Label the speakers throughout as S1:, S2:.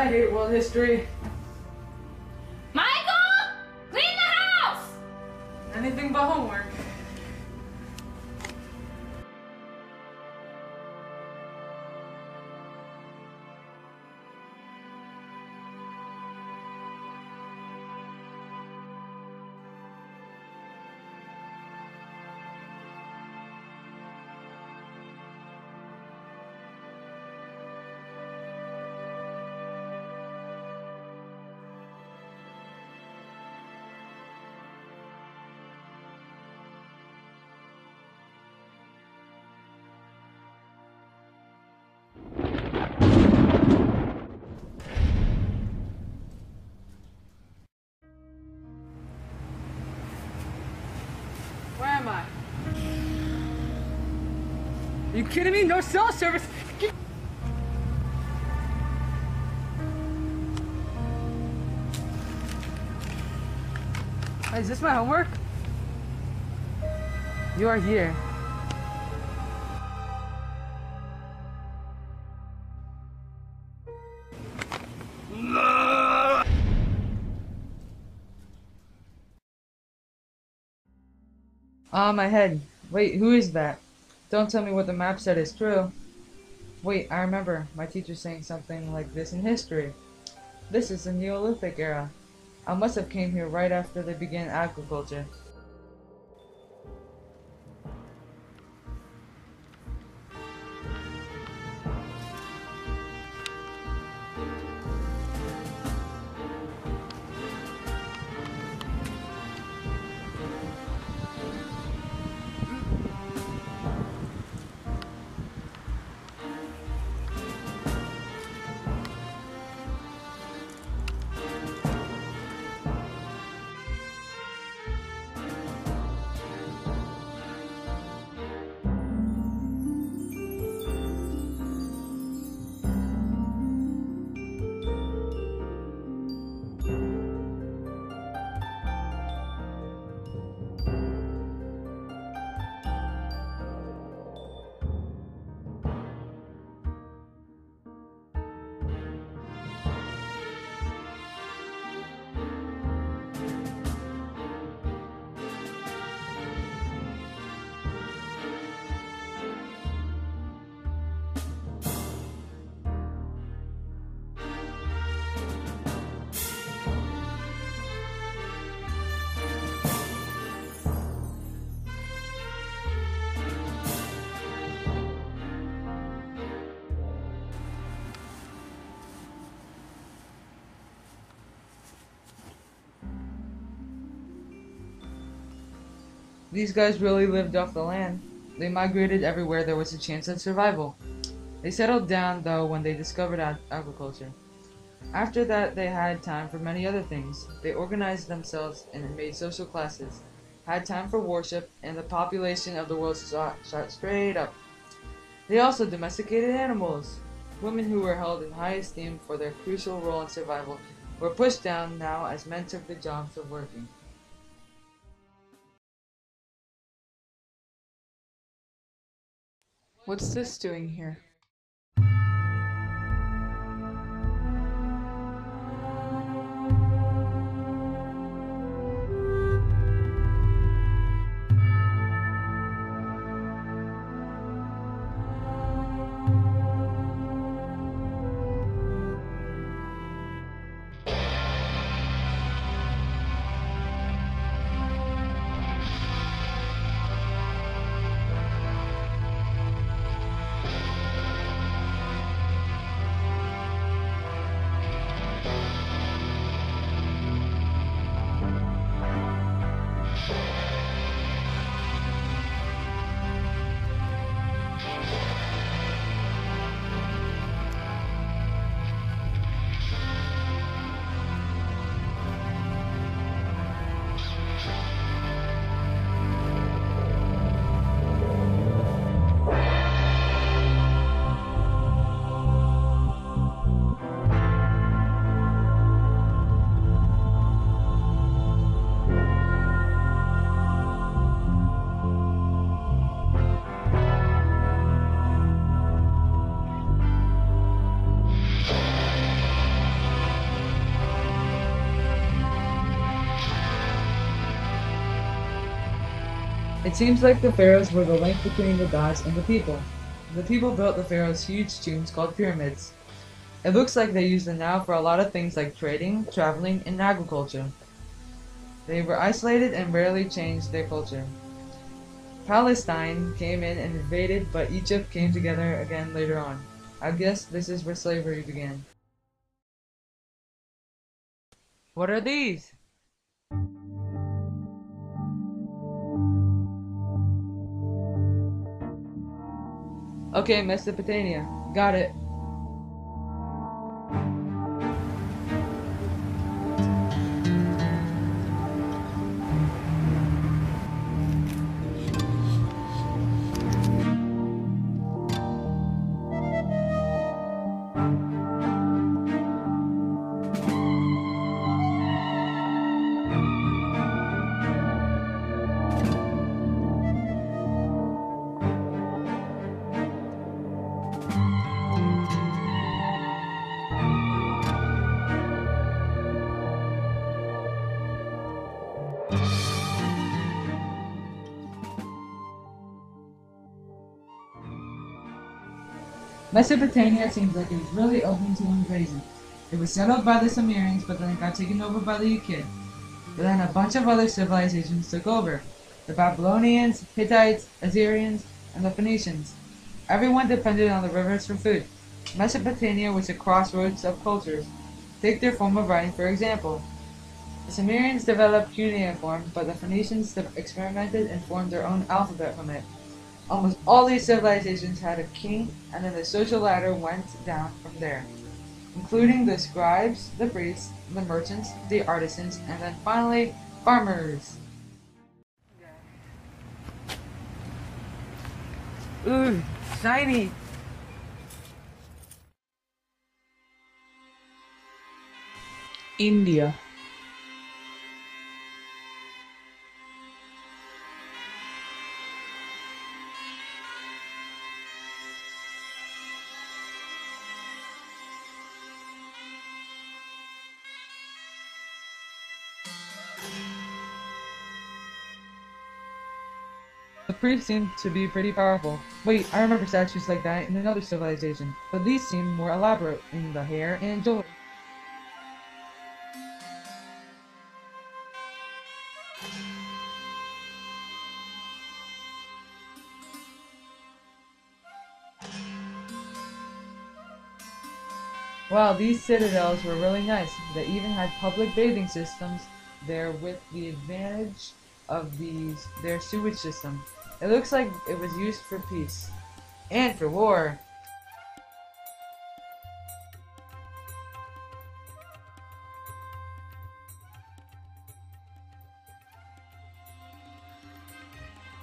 S1: I hate world history.
S2: Michael! Clean the house!
S1: Anything but homework. Where am I? Are you kidding me? No cell service! Is this my homework? You are here. Ah, my head. Wait, who is that? Don't tell me what the map said is true. Wait, I remember my teacher saying something like this in history. This is the Neolithic era. I must have came here right after they began agriculture. These guys really lived off the land. They migrated everywhere there was a chance of survival. They settled down, though, when they discovered agriculture. After that, they had time for many other things. They organized themselves and made social classes, had time for worship, and the population of the world shot straight up. They also domesticated animals. Women who were held in high esteem for their crucial role in survival were pushed down now as men took the jobs of working. What's this doing here? It seems like the pharaohs were the link between the gods and the people. The people built the pharaohs huge tombs called pyramids. It looks like they used them now for a lot of things like trading, traveling, and agriculture. They were isolated and rarely changed their culture. Palestine came in and invaded, but Egypt came together again later on. I guess this is where slavery began. What are these? Okay, Mesopotamia. Got it. Mesopotamia seems like it was really open to invasion. It was settled by the Sumerians, but then it got taken over by the Achaeans. But then a bunch of other civilizations took over. The Babylonians, Hittites, Assyrians, and the Phoenicians. Everyone depended on the rivers for food. Mesopotamia was a crossroads of cultures. Take their form of writing for example. The Sumerians developed cuneiform, but the Phoenicians experimented and formed their own alphabet from it. Almost all these civilizations had a king, and then the social ladder went down from there, including the scribes, the priests, the merchants, the artisans, and then finally, farmers. Ooh, shiny!
S3: India.
S1: The priests seem to be pretty powerful. Wait, I remember statues like that in another civilization, but these seem more elaborate in the hair and jewelry. Wow, these citadels were really nice. They even had public bathing systems there with the advantage of their sewage system. It looks like it was used for peace. And for war.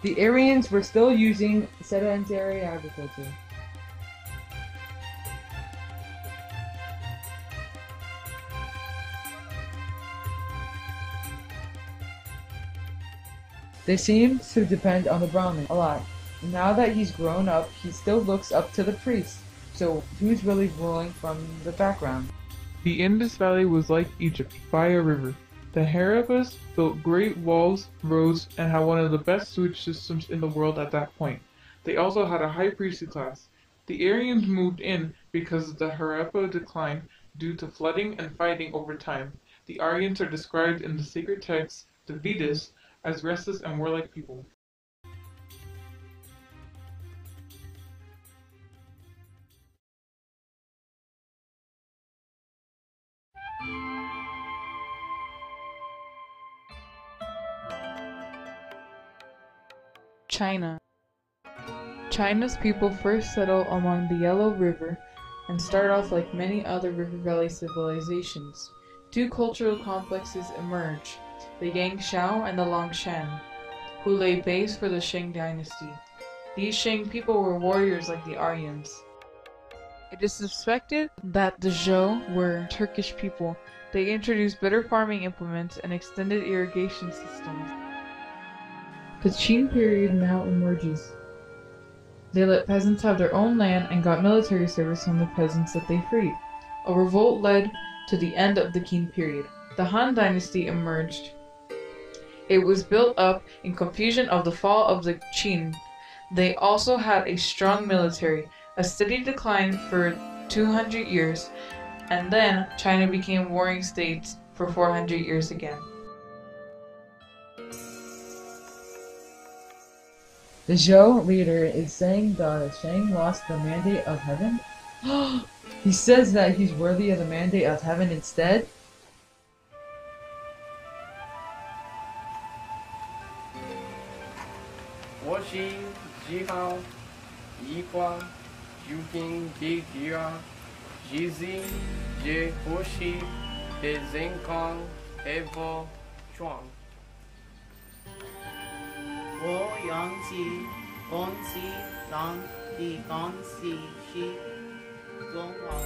S1: The Aryans were still using sedentary agriculture. They seem to depend on the Brahmin a lot. Now that he's grown up, he still looks up to the priests. So who's really ruling from the background?
S3: The Indus Valley was like Egypt, by a river. The Harappas built great walls, roads, and had one of the best sewage systems in the world at that point. They also had a high priestly class. The Aryans moved in because the Harappa declined due to flooding and fighting over time. The Aryans are described in the sacred text, the Vedas, as restless and warlike people. China. China's people first settle along the Yellow River and start off like many other river valley civilizations. Two cultural complexes emerge, the Yangshao and the Longshan, who lay base for the Shang dynasty. These Shang people were warriors like the Aryans. It is suspected that the Zhou were Turkish people. They introduced better farming implements and extended irrigation systems. The Qin period now emerges. They let peasants have their own land and got military service from the peasants that they freed. A revolt led to the end of the Qin period. The Han dynasty emerged. It was built up in confusion of the fall of the Qin. They also had a strong military, a steady decline for 200 years, and then China became warring states for 400 years again.
S1: The Zhou leader is saying that Shang lost the mandate of heaven? He says that he's worthy of the mandate of heaven instead?
S4: 我是几号一挂究竟几第二日子也呼吸的健康和不壮。
S5: 我养鸡，公司上的公司是中华。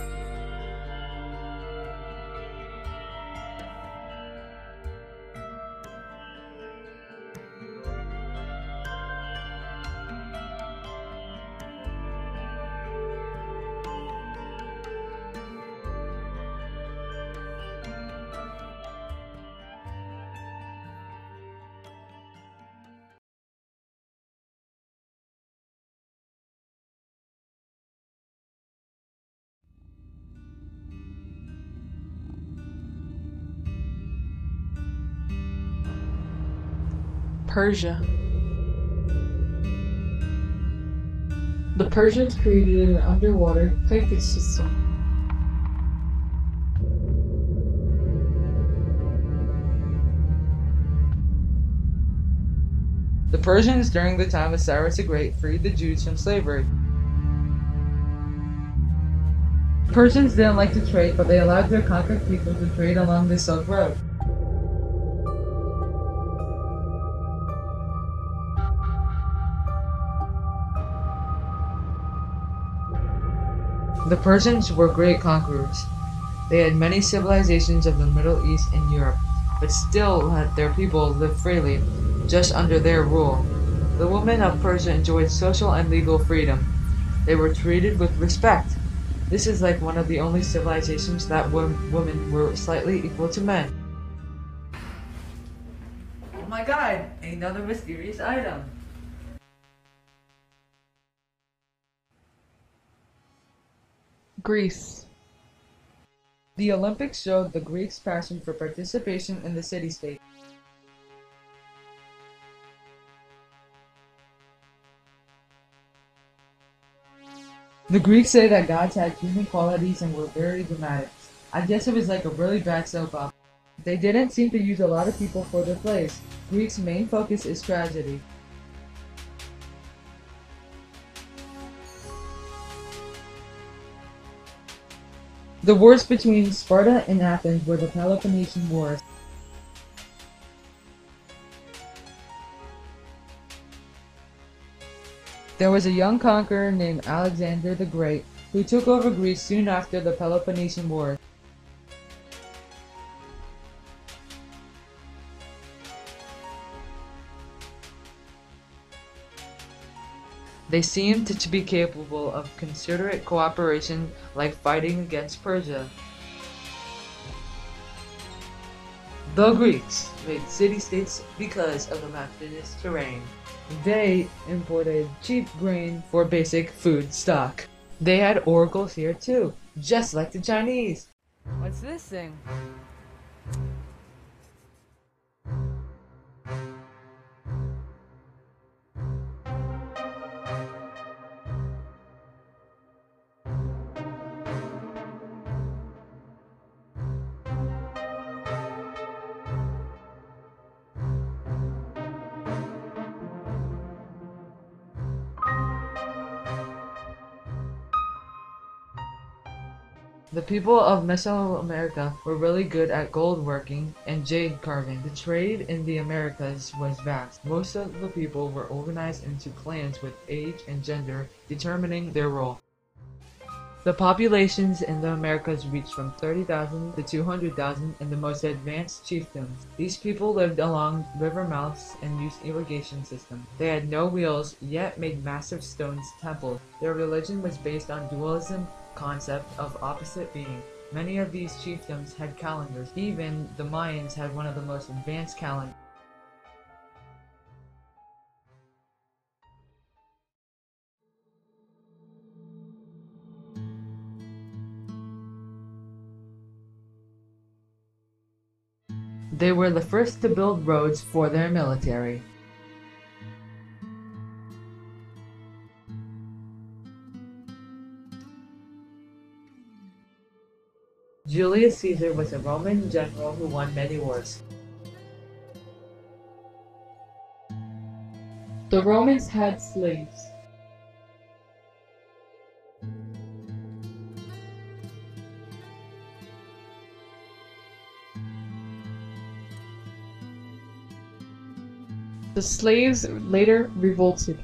S3: Persia. The Persians created an underwater piping system.
S1: The Persians during the time of Cyrus the Great freed the Jews from slavery. Persians didn't like to trade, but they allowed their conquered people to trade along the Silk Road. The Persians were great conquerors. They had many civilizations of the Middle East and Europe, but still let their people live freely, just under their rule. The women of Persia enjoyed social and legal freedom. They were treated with respect. This is like one of the only civilizations that women were slightly equal to men. Oh my god, another mysterious item.
S3: Greece.
S1: The Olympics showed the Greeks' passion for participation in the city-state. The Greeks say that gods had human qualities and were very dramatic. I guess it was like a really bad soap opera. They didn't seem to use a lot of people for their plays. Greeks' main focus is tragedy. The wars between Sparta and Athens were the Peloponnesian Wars. There was a young conqueror named Alexander the Great who took over Greece soon after the Peloponnesian War. They seemed to be capable of considerate cooperation, like fighting against Persia. The Greeks made city-states because of the mountainous terrain. They imported cheap grain for basic food stock. They had oracles here too, just like the Chinese. What's this thing? The people of Mesoamerica were really good at gold working and jade carving. The trade in the Americas was vast. Most of the people were organized into clans with age and gender determining their role. The populations in the Americas reached from 30,000 to 200,000 in the most advanced chiefdoms. These people lived along river mouths and used irrigation systems. They had no wheels, yet made massive stone temples. Their religion was based on dualism concept of opposite being. Many of these chiefdoms had calendars. Even the Mayans had one of the most advanced calendars. They were the first to build roads for their military. Julius Caesar was a Roman general who won many wars.
S3: The Romans had slaves. The slaves later revolted.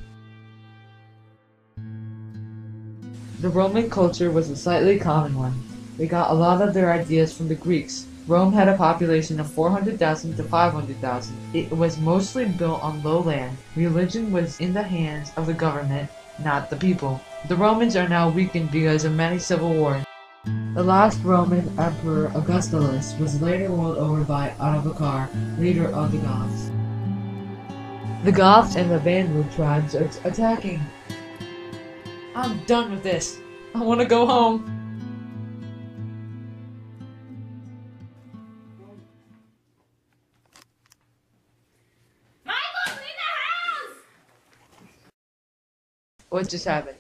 S1: The Roman culture was a slightly common one. They got a lot of their ideas from the Greeks. Rome had a population of 400,000 to 500,000. It was mostly built on low land. Religion was in the hands of the government, not the people. The Romans are now weakened because of many civil wars. The last Roman emperor, Augustulus, was later ruled over by Ottokar, leader of the Goths. The Goths and the Vandal tribes are attacking. I'm done with this. I want to go home.
S2: Michael, clean the house!
S1: What just happened?